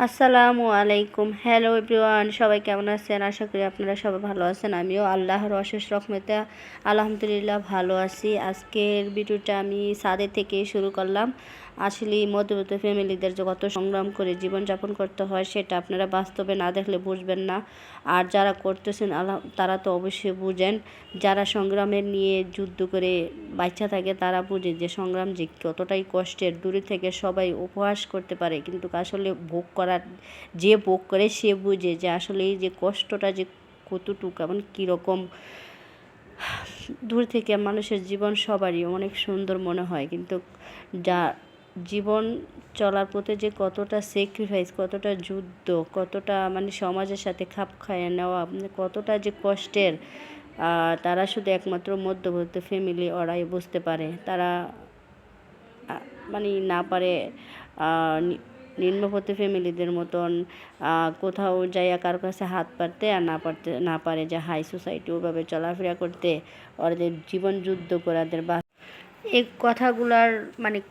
আসসালামু আলাইকুম। Hello everyone, সবাই কেমন আছেন? আশা করি আপনারা সবাই ভালো আছেন। আমিও আল্লাহর অশেষ রহমতে আলহামদুলিল্লাহ ভালো আছি। আজকের ভিডিওটা আমি ছাদে থেকে শুরু করলাম। আসলে মধ্যবিত্ত ফ্যামিলিদের যে কত সংগ্রাম করে জীবনযাপন করতে হয় সেটা আপনারা বাস্তবে না দেখলে বুঝবেন না। আর যারা করতেছেন তারা তো অবশ্যই বুঝেন। যারা সংগ্রামের নিয়ে যুদ্ধ করে বাচ্চা থাকে তারা বুঝে যে সংগ্রাম যে কতটাই কষ্টের। দূরে থেকে সবাই উপহাস করতে পারে, কিন্তু আসলে যে ভোগ করে সে বুঝে যে আসলে এই যে কষ্টটা যে কতটুকু এবং কীরকম। দূর থেকে মানুষের জীবন সবারই অনেক সুন্দর মনে হয়, কিন্তু যা জীবন চলার পথে যে কতটা স্যাক্রিফাইস, কতটা যুদ্ধ, কতটা সমাজের সাথে খাপ খাইয়ে নেওয়া, কতটা যে কষ্টের, তারা শুধু একমাত্র মধ্যবিত্ত ফ্যামিলি ওরাই বুঝতে পারে। তারা না পারে নিম্নপথ ফ্যামিলিদের মতন কোথাও যাইয়া কারো কাছে হাত পারতে, আর না পারে যে হাই সোসাইটি ওভাবে চলাফেরা করতে, ওদের জীবন যুদ্ধ করে ওদের এই কথাগুলার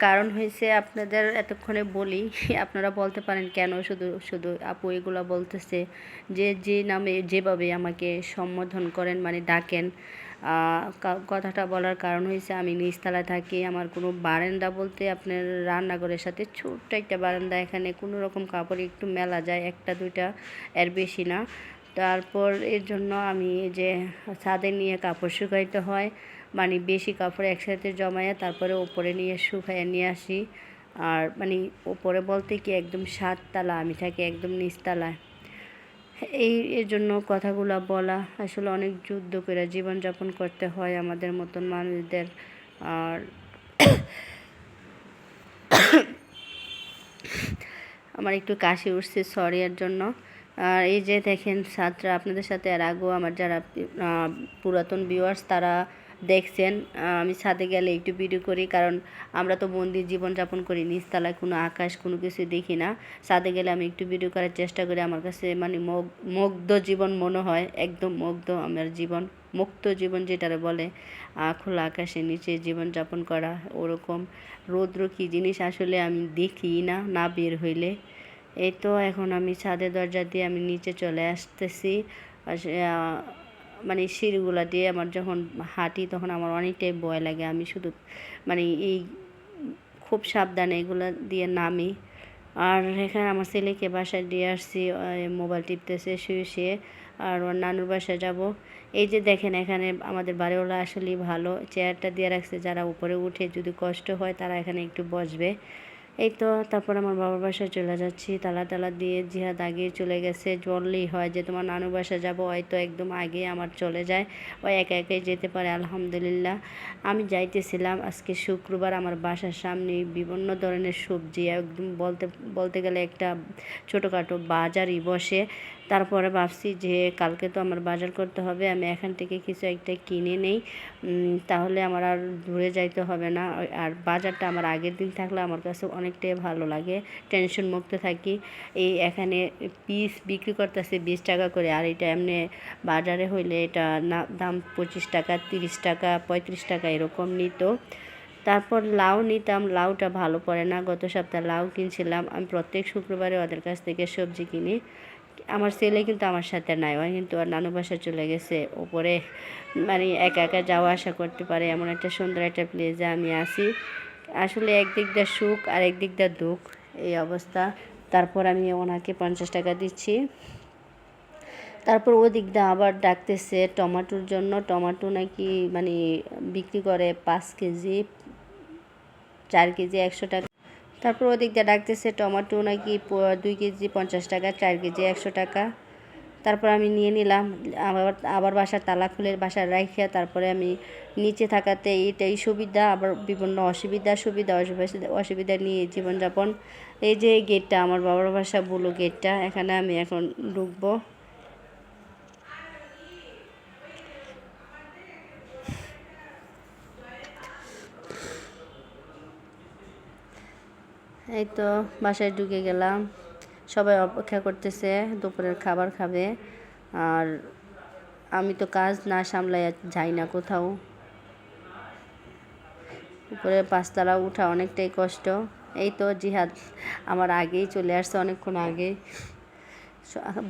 কারণ হয়েছে আপনাদের এতক্ষণে বলি। আপনারা বলতে পারেন কেন শুধু শুধু আপু এগুলো বলতেছে, যে নামে যেভাবে আমাকে সম্বোধন করেন ডাকেন। কথাটা বলার কারণ হয়েছে আমি নিচতলায় থাকি। আমার কোনো বারান্দা বলতে আপনার রান্নাঘরের সাথে ছোট্ট একটা বারান্দা, এখানে কোনো রকম কাপড় একটু মেলা যায়, একটা দুইটা, এর বেশি না। তারপর এর জন্য আমি যে ছাদে নিয়ে কাপড় শুকাইতে হয়, বেশি কাপড় একসাথে জমাইয়া তারপরে ওপরে নিয়ে শুকাইয়া নিয়ে আসি। আর ওপরে বলতে কি একদম 7 তলা, আমি থাকি একদম নিচতলায়। এর জন্য কথাগুলো বলা। আসলে অনেক যুদ্ধ করে জীবনযাপন করতে হয় আমাদের মতন মানুষদের। আর আমার একটু কাশি উঠছে, সরি এর জন্য। আর এই যে দেখেন ছাদটা, আপনাদের সাথে এর আগেও আমার যারা পুরাতন ভিউয়ার্স তারা দেখছেন, আমি ছাদে গেলে একটু ভিডিও করি, কারণ আমরা তো বন্দি জীবনযাপন করি, নিচতলায় কোনো আকাশ কোনো কিছু দেখি না। ছাদে গেলে আমি একটু ভিডিও করার চেষ্টা করি। আমার কাছে মুগ্ধ জীবন মনে হয়, একদম মুগ্ধ আমার জীবন, মুক্ত জীবন যেটারে বলে, খোলা আকাশের নিচে জীবনযাপন করা। ওরকম রৌদ্র কী জিনিস আসলে আমি দেখি না বের হইলে। এই তো এখন আমি ছাদের দরজা দিয়ে আমি নিচে চলে আসতেছি। সিঁড়িগুলা দিয়ে আমার যখন হাঁটি তখন আমার অনেকটাই ভয় লাগে। আমি শুধু এই খুব সাবধানে এগুলো দিয়ে নামি। আর এখানে আমার ছেলেকে বাসায় দিয়ে আসছি, মোবাইল টিপতেছে শুয়ে। আর ওর নানুর বাসায় যাব। এই যে দেখেন এখানে আমাদের বাড়িওয়ালা আসলেই ভালো, চেয়ারটা দিয়ে রাখছে, যারা উপরে উঠে যদি কষ্ট হয় তারা এখানে একটু বসবে। এই তো তারপর আমার বাবার বাসায় চলে যাচ্ছি। তালা দিয়ে জিহাদ আগে চলে গেছে। বললেই হয় যে তোমার নানু বাসা যাবো, হয়তো একদম আগে আমার চলে যায়, ও একা একাই যেতে পারে আলহামদুলিল্লাহ। আমি যাইতেছিলাম আজকে শুক্রবার, আমার বাসার সামনে বিভিন্ন ধরনের সবজি, একদম বলতে গেলে একটা ছোটোখাটো বাজারই বসে। তারপরে ভাবছি যে কালকে তো আমার বাজার করতে হবে, আমি এখান থেকে কিছু একটা কিনে নেই, তাহলে আমার আর দূরে যাইতে হবে না। আর বাজারটা আমার আগের দিন থাকলে আমার কাছে অনেকটাই ভালো লাগে, টেনশন মুক্ত থাকি। এখানে পিস বিক্রি করতেছে 20 টাকা করে, আর এটা এমনি বাজারে হইলে এটা দাম 25 টাকা, 30 টাকা, 35 টাকা এরকম নিত। তারপর লাউ নিতাম, লাউটা ভালো পড়ে না। গত সপ্তাহে লাউ কিনছিলাম। আমি প্রত্যেক শুক্রবারে ওদের কাছ থেকে সবজি কিনি। আমার ছেলে কিন্তু আমার সাথে নাই, ও কিন্তু আর নানু বাসায় চলে গেছে ওপরে। একা একা যাওয়া আসা করতে পারে এমন একটা সুন্দর একটা প্লেসে আমি আসি। আসলে একদিক দিয়ে সুখ আর একদিক দিয়ে দুঃখ, এই অবস্থা। তারপর আমি ওনাকে 50 টাকা দিচ্ছি। তারপর ওদিক দিয়ে আবার ডাকতেছে টমাটোর জন্য। টমাটো নাকি বিক্রি করে 5 কেজি, 4 কেজি 100 টাকা। তারপর ওদিক দিয়ে ডাকতেছে টমাটো নাকি 2 কেজি 50 টাকা, 4 কেজি 100 টাকা। তারপর আমি নিয়ে নিলাম। আবার বাসার তালা খুলে বাসায় রাখিয়া তারপরে আমি নিচে থাকাতে এটাই সুবিধা, আবার বিভিন্ন অসুবিধা নিয়ে জীবনযাপন। এই যে গেটটা, আমার বাবার বাসা বুলু গেটটা, এখানে আমি এখন ঢুকবো। এই তো বাসায় ঢুকে গেলাম। সবাই অপেক্ষা করতেছে, দুপুরের খাবার খাবে। আর আমি তো কাজ না সামলাই যাই না কোথাও। উপরে 5 তলা উঠা অনেকটাই কষ্ট। এই তো জিহাদ আমার আগেই চলে আসছে, অনেকক্ষণ আগেই।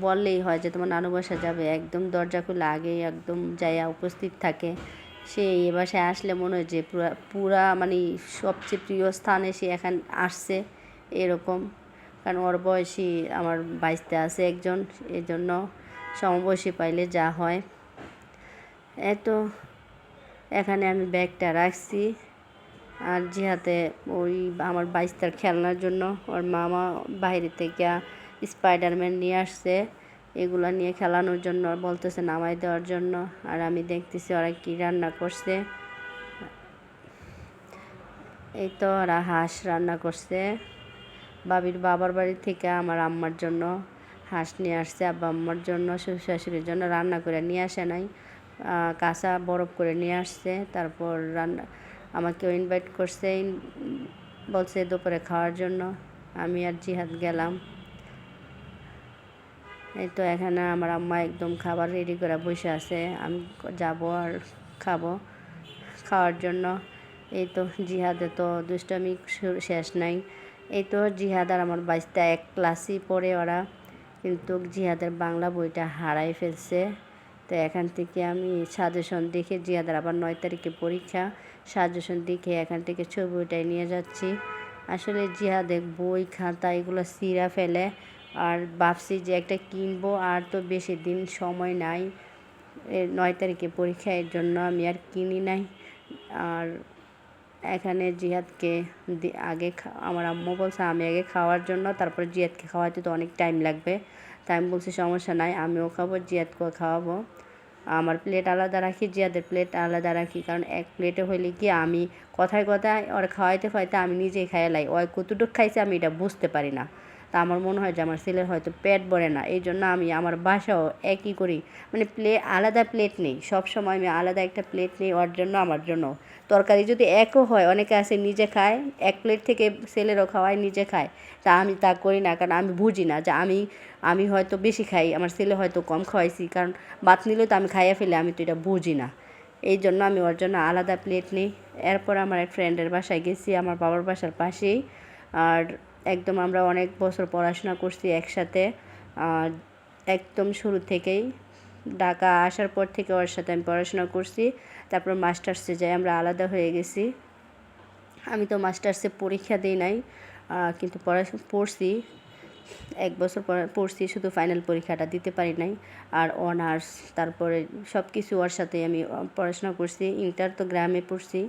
বললেই হয় যে তোমার নানু বাসা যাবে, একদম দরজা খুলে আগেই একদম যাইয়া উপস্থিত থাকে। সে এ বাসায় আসলে মনে হয় যে পুরা মানে সবচেয়ে প্রিয় স্থানে সে এখন আসছে এরকম। কারণ ওর বয়সী আমার বাইশতে আছে একজন, এই জন্য সমবয়সী পাইলে যা হয়। এত এখানে আমি ব্যাগটা রাখছি, আর জিহাতে ওই আমার বাইশটার খেলনার জন্য ওর মামা বাইরে থেকে স্পাইডারম্যান নিয়ে আসছে, এগুলো নিয়ে খেলানোর জন্য বলতেছে নামাই দেওয়ার জন্য। আর আমি দেখতেছি ওরা কী রান্না করছে। এই তো ওরা হাঁস রান্না করছে। বাবার বাড়ি থেকে আমার আম্মার জন্য হাঁস নিয়ে আসছে, আব্বা আম্মার জন্য, শ্বশুর শাশুড়ির জন্য রান্না করে নিয়ে আসে নাই, কাঁচা বরফ করে নিয়ে আসছে। তারপর রান্না আমাকেও ইনভাইট করছে, বলছে দুপুরে খাওয়ার জন্য। আমি আর জিহাদ গেলাম। এই তো এখানে আমার আম্মা একদম খাবার রেডি করে বসে আছে, আমি যাব আর খাওয়ার জন্য। এই তো জিহাদে তো দুষ্টামি শেষ নাই। এই তো জিহাদ আর আমার বাইশটা এক ক্লাসই পড়ে ওরা, কিন্তু জিহাদের বাংলা বইটা হারাই ফেলছে। তো এখান থেকে আমি সাজেশন দেখে, জিহাদের আবার 9 তারিখে পরীক্ষা, সাজেশন দেখে এখান থেকে ছবি ওইটাই নিয়ে যাচ্ছি। আসলে জিহাদের বই খাতা এগুলো ছিঁড়া ফেলে, আর ভাবছি যে একটা কিনবো, আর তো বেশি দিন সময় নাই, 9 তারিখে পরীক্ষা, এর জন্য আমি আর কিনি নাই। আর এখানে জিহাদকে আগে আমার আম্মু বলছে আমি আগে খাওয়ার জন্য, তারপরে জিহাদকে খাওয়াতে তো অনেক টাইম লাগবে। তাই আমি বলছি সমস্যা নাই, আমিও খাবো, জিহাদকেও খাওয়াবো। আমার প্লেট আলাদা রাখি, জিহাদের প্লেট আলাদা রাখি, কারণ এক প্লেটে হইলে কি আমি কথায় কথায় ওর খাওয়াইতে আমি নিজেই খাইলাই, ওই কতটুকু খাইছে আমি এটা বুঝতে পারি না। তা আমার মনে হয় যে আমার ছেলের হয়তো পেট ভরে না, এই জন্য আমি আমার বাসাও একই করি, মানে আলাদা প্লেট নেই, সব সময় আমি আলাদা একটা প্লেট নেই ওর জন্য আমার জন্য। তরকারি যদি একও হয়, অনেকে আছে নিজে খায়, এক প্লেট থেকে ছেলেরও খাওয়ায় নিজে খায়, তা আমি তা করি না, কারণ আমি বুঝি না যে আমি হয়তো বেশি খাই, আমার ছেলে হয়তো কম খাওয়াইছি, কারণ ভাত নিলে তো আমি খাইয়া ফেলে, আমি তো এটা বুঝি না, এই জন্য আমি ওর জন্য আলাদা প্লেট নিই। এরপর আমার এক ফ্রেন্ডের বাসায় গেছি, আমার বাবার বাসার পাশেই, আর একদম আমরা অনেক বছর পড়াশোনা করছি একসাথে, একদম শুরু থেকেই ঢাকা আসার পর থেকে ওর সাথে আমি পড়াশোনা করছি। তারপর মাস্টার্সে যাই আমরা আলাদা হয়ে গেছি। আমি তো মাস্টার্সে পরীক্ষা দিই নাই, কিন্তু পড়ছি, 1 বছর পড়ছি, শুধু ফাইনাল পরীক্ষাটা দিতে পারি নাই। আর অনার্স তারপরে সব কিছু ওর সাথে আমি পড়াশোনা করছি। ইন্টার তো গ্রামে পড়ছি।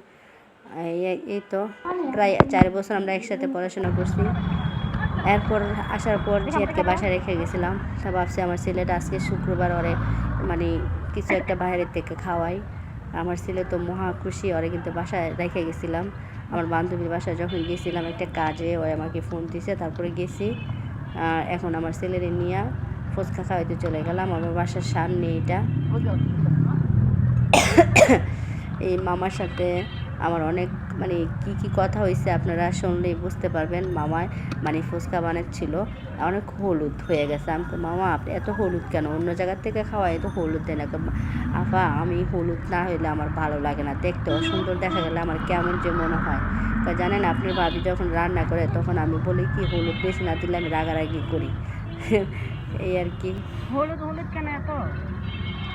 এই তো প্রায় 4 বছর আমরা একসাথে পড়াশোনা করছি। এরপর আসার পর জিহাদকে বাসায় রেখে গেছিলাম। তা ভাবছি আমার ছেলেটা আজকে শুক্রবার, ওরে মানে কিছু একটা বাইরের থেকে খাওয়াই। আমার ছেলে তো মহা খুশি, ওরে কিন্তু বাসায় রেখে গেছিলাম। আমার বান্ধবীর বাসায় যখন গেছিলাম একটা কাজে, ওই আমাকে ফোন দিছে, তারপরে গেছি। এখন আমার ছেলেরে নিয়ে ফুচকা খাওয়াইতে চলে গেলাম আমার বাসার সামনে। এটা এই মামার সাথে আমার অনেক মানে কি কথা হয়েছে আপনারা শুনলেই বুঝতে পারবেন। মামায় মানে ফুচকা বানাচ্ছিল, অনেক হলুদ হয়ে গেছে। আমি মামা আপনি এত হলুদ কেন, অন্য জায়গার থেকে খাওয়া, এত হলুদ দেয় না। আপা আমি হলুদ না হইলে আমার ভালো লাগে না, দেখতে অসুন্দর দেখা গেলে আমার কেমন যে মনে হয়। তা জানেন আপনি ভাবি যখন রান্না করে তখন আমি বলি কি হলুদ বেশি না দিলে আমি রাগারাগি করি। এই আর কি। হলুদ হলুদ কেন এত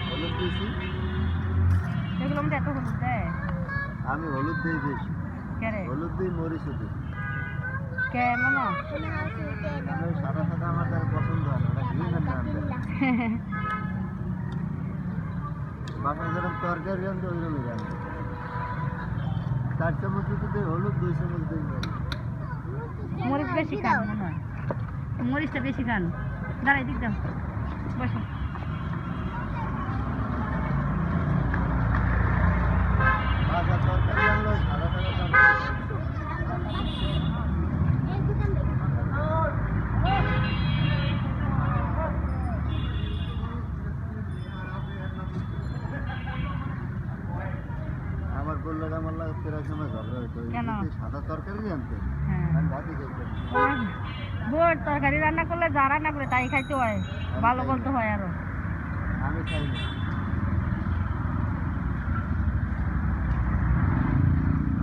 হলুদ দিয়েছি, এগুলো মধ্যে এত হলুদ দেয়? আমি হলুদ দিই বেশি, কে রে? হলুদ দিই, মরিচ দিই। কে মামা? আমি ওই সাদা সাদা আমার তার পছন্দ হয় না, ওটা গ্রিনের নাম দেয়। বাসায় যেরকম তরকারি আনতে ওইরকমই রান্না। 4 চামচ দিতে হলুদ, 2 চামচ দিই মরিচ বেশি খান মনে হয়, মরিচটা বেশি খান। দাঁড়াই দিক দাও, বসো। ভাজা তরকারি আনলো, সাদা সাদা তরকারি। আমার বললো আমার লাগে প্রায় সময় ঝগড়া হইতো, সাদা তরকারি আনতে, আমি ভাবি বোর তরকারি রান্না করলে যা রান্না করে তাই খাইতে হয়, ভালো বলতে হয় আরো। আমি খাই না,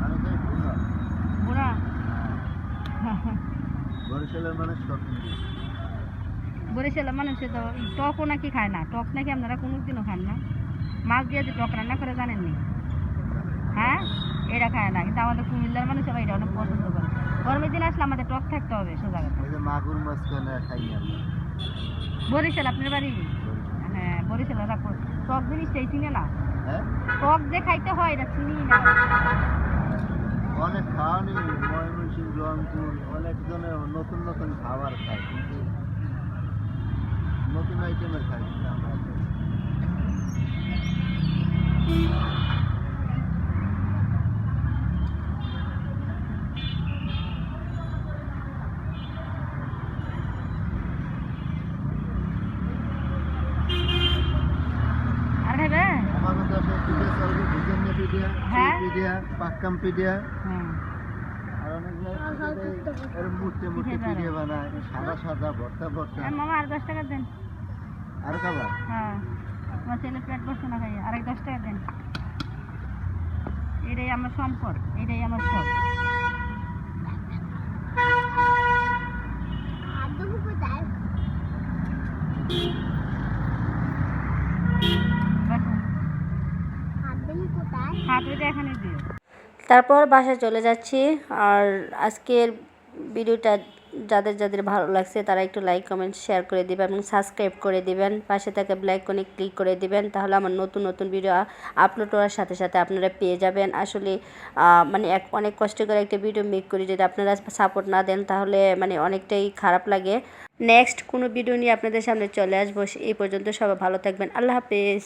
আমি খাই ভুনা। বুড়া বরিশালের মানুষ টক মিষ্টি। বরিশালের মানুষে তো টকও নাকি খায় না, টক নাকি আপনারা কোনোদিনও খান না। মাছ দিয়ে যে টক রান্না করে জানেননি? হ্যাঁ, এটা খায় না, কিন্তু আমাদের কুমিল্লার মানুষ সবাই এটা অনেক পছন্দ করে। গরমের দিন আসলে আমাদের টক থাকতে হবে সোজা কথা। ওই যে মাগুর মাছ কেনে খাই আমরা। বরিশাল আপনার বাড়ি? বরিশাল। হ্যাঁ, বরিশাল ওরা টক জিনিসটাই চিনে না, হ্যাঁ টক যে খাইতে হয় এটা চিনি না। অনেক খাওয়া নেই, ময়মনসিংহ, রংপুর অনেক জনের নতুন নতুন খাবার খায়, কিন্তু নতুন আইটেমের খায়, কিন্তু আমরা খাই না। আর খাইবে? আমাদের দেশে পিডিয়া চলবে, ভিজেন্না পিডিয়া, হ্যাঁ। পিডিয়া, পাক্কাম পিডিয়া, হ্যাঁ, আর অনেক জায়গায় এরকম মুটে মুটে পিডিয়া বানায়, সাদা সাদা ভর্তা ভর্তা। মামা আর 10 টাকা দেন। আর খাবার হ্যাঁ, আমার ছেলে পেট বসে না খাইয়া, আর 10 টাকা দেন। এটাই আমার সম্পদ, এটাই আমার সব। হাত ওইটা এখানে দিও। তারপর বাসায় চলে যাচ্ছি। আর আজকের ভিডিওটা যাদের যাদের ভালো লাগছে তারা একটু লাইক কমেন্ট শেয়ার করে দিবেন এবং সাবস্ক্রাইব করে দিবেন, পাশে থাকা বেল আইকনে ক্লিক করে দিবেন, তাহলে আমার নতুন নতুন ভিডিও আপলোড করার সাথে সাথে আপনারা পেয়ে যাবেন। আসলে মানে অনেক কষ্ট করে একটা ভিডিও মেক করি, যদি আপনারা সাপোর্ট না দেন তাহলে মানে অনেকটাই খারাপ লাগে। নেক্সট কোনো ভিডিও নিয়ে আপনাদের সামনে চলে আসবো। এই পর্যন্ত সবাই ভালো থাকবেন। আল্লাহ হাফেজ।